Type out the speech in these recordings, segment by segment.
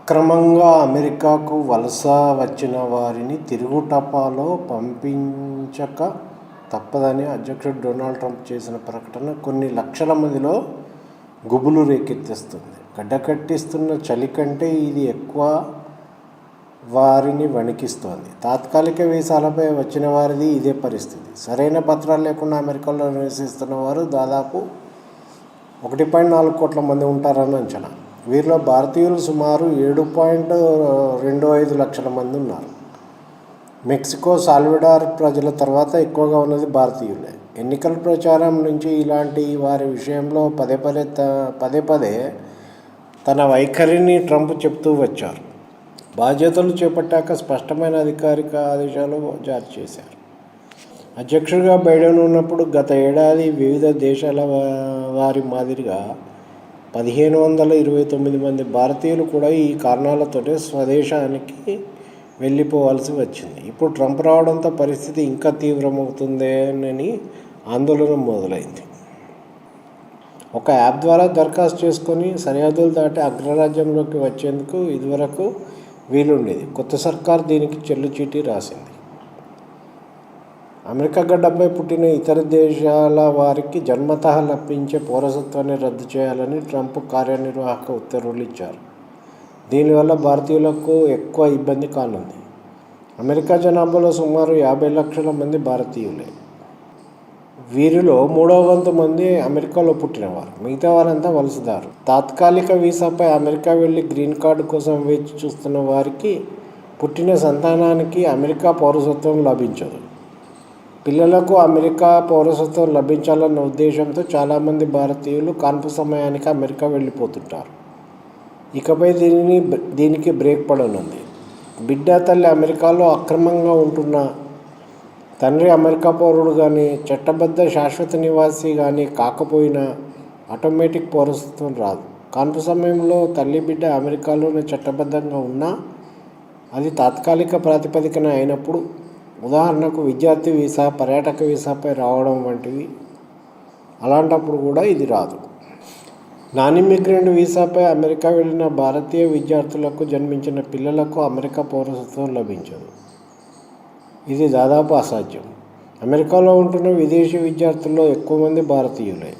అక్రమంగా అమెరికాకు వలస వచ్చిన వారిని తిరుగుటపాలో పంపించక తప్పదని అధ్యక్షుడు డొనాల్డ్ ట్రంప్ చేసిన ప్రకటన కొన్ని లక్షల మందిలో గుబులు రేకెత్తిస్తుంది. గడ్డకట్టిస్తున్న చలి కంటే ఇది ఎక్కువ వారిని వణికిస్తోంది. తాత్కాలిక వీసాలపై వచ్చిన వారిది ఇదే పరిస్థితి. సరైన పత్రాలు లేకుండా అమెరికాలో నివసిస్తున్న వారు దాదాపు 1.4 కోట్ల మంది ఉంటారని అంచనా. వీరిలో భారతీయులు సుమారు 7.25 లక్షల మంది ఉన్నారు. మెక్సికో, సాల్వడార్ ప్రజల తర్వాత ఎక్కువగా ఉన్నది భారతీయులే. ఎన్నికల ప్రచారం నుంచి ఇలాంటి వారి విషయంలో పదే పదే తన వైఖరిని ట్రంప్ చెబుతూ వచ్చారు. బాధ్యతలు చేపట్టాక స్పష్టమైన అధికారిక ఆదేశాలు జారీ చేశారు. అధ్యక్షుడిగా బైడెన్ ఉన్నప్పుడు గత ఏడాది వివిధ దేశాల వారి మాదిరిగా 1,529 మంది భారతీయులు కూడా ఈ కారణాలతోటే స్వదేశానికి వెళ్ళిపోవాల్సి వచ్చింది. ఇప్పుడు ట్రంప్ రావడంతో పరిస్థితి ఇంకా తీవ్రమవుతుందేనని ఆందోళన మొదలైంది. ఒక యాప్ ద్వారా దరఖాస్తు చేసుకొని సరిహద్దులు దాటి అగ్రరాజ్యంలోకి వచ్చేందుకు ఇదివరకు వీలుండేది. కొత్త సర్కారు దీనికి చెల్లుచీటీ రాసింది. అమెరికా గడ్డపై పుట్టిన ఇతర దేశాల వారికి జన్మతః లభించే పౌరసత్వాన్ని రద్దు చేయాలని ట్రంప్ కార్యనిర్వాహక ఉత్తర్వులు ఇచ్చారు. దీనివల్ల భారతీయులకు ఎక్కువ ఇబ్బంది కానుంది. అమెరికా జనాభాలో సుమారు 50 లక్షల మంది భారతీయులే. వీరిలో 3/4 మంది అమెరికాలో పుట్టినవారు. మిగతా వారంతా వలసదారు. తాత్కాలిక వీసాపై అమెరికా వెళ్ళి గ్రీన్ కార్డు కోసం వేచి చూస్తున్న వారికి పుట్టిన సంతానానికి అమెరికా పౌరసత్వం లభించదు. పిల్లలకు అమెరికా పౌరసత్వం లభించాలన్న ఉద్దేశంతో చాలామంది భారతీయులు కాన్పు సమయానికి అమెరికా వెళ్ళిపోతుంటారు. ఇకపై దీనికి బ్రేక్ పడనుంది. బిడ్డ తల్లి అమెరికాలో అక్రమంగా ఉంటున్న తండ్రి అమెరికా పౌరుడు కానీ చట్టబద్ధ శాశ్వత నివాసి కానీ కాకపోయినా ఆటోమేటిక్ పౌరసత్వం రాదు. కాన్పు సమయంలో తల్లి బిడ్డ అమెరికాలోనే చట్టబద్ధంగా ఉన్నా అది తాత్కాలిక ప్రాతిపదికన అయినప్పుడు, ఉదాహరణకు విద్యార్థి వీసా, పర్యాటక వీసాపై రావడం వంటివి, అలాంటప్పుడు కూడా ఇది రాదు. నాన్ ఇమ్మిగ్రెంట్ వీసాపై అమెరికా వెళ్ళిన భారతీయ విద్యార్థులకు జన్మించిన పిల్లలకు అమెరికా పౌరసత్వం లభించదు. ఇది దాదాపు అసాధ్యం. అమెరికాలో ఉంటున్న విదేశీ విద్యార్థుల్లో ఎక్కువ మంది భారతీయులే.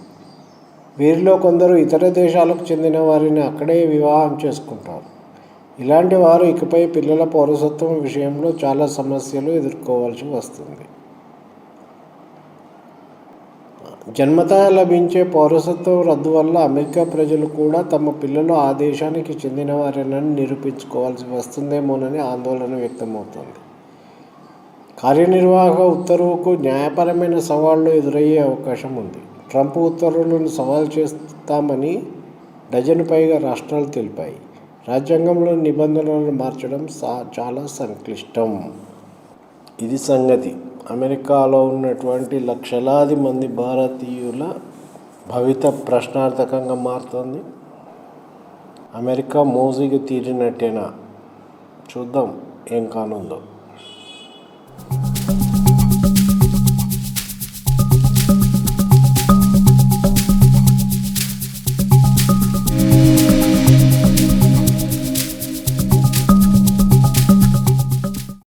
వీరిలో కొందరు ఇతర దేశాలకు చెందిన వారిని అక్కడే వివాహం చేసుకుంటారు. ఇలాంటి వారు ఇకపై పిల్లల పౌరసత్వం విషయంలో చాలా సమస్యలు ఎదుర్కోవాల్సి వస్తుంది. జన్మతః లభించే పౌరసత్వం రద్దు వల్ల అమెరికా ప్రజలు కూడా తమ పిల్లలు ఆ దేశానికి చెందిన వారేనని నిరూపించుకోవాల్సి వస్తుందేమోనని ఆందోళన వ్యక్తమవుతోంది. కార్యనిర్వాహక ఉత్తర్వుకు న్యాయపరమైన సవాళ్లు ఎదురయ్యే అవకాశం ఉంది. ట్రంప్ ఉత్తర్వులను సవాల్ చేస్తామని డజను పైగా రాష్ట్రాలు తెలిపాయి. రాజ్యాంగంలోని నిబంధనలను మార్చడం చాలా సంక్లిష్టం. ఇది సంగతి. అమెరికాలో ఉన్నటువంటి లక్షలాది మంది భారతీయుల భవిత ప్రశ్నార్థకంగా మారుతోంది. అమెరికా మోజుగా తీరినట్టేనా? చూద్దాం ఏం కానుందో.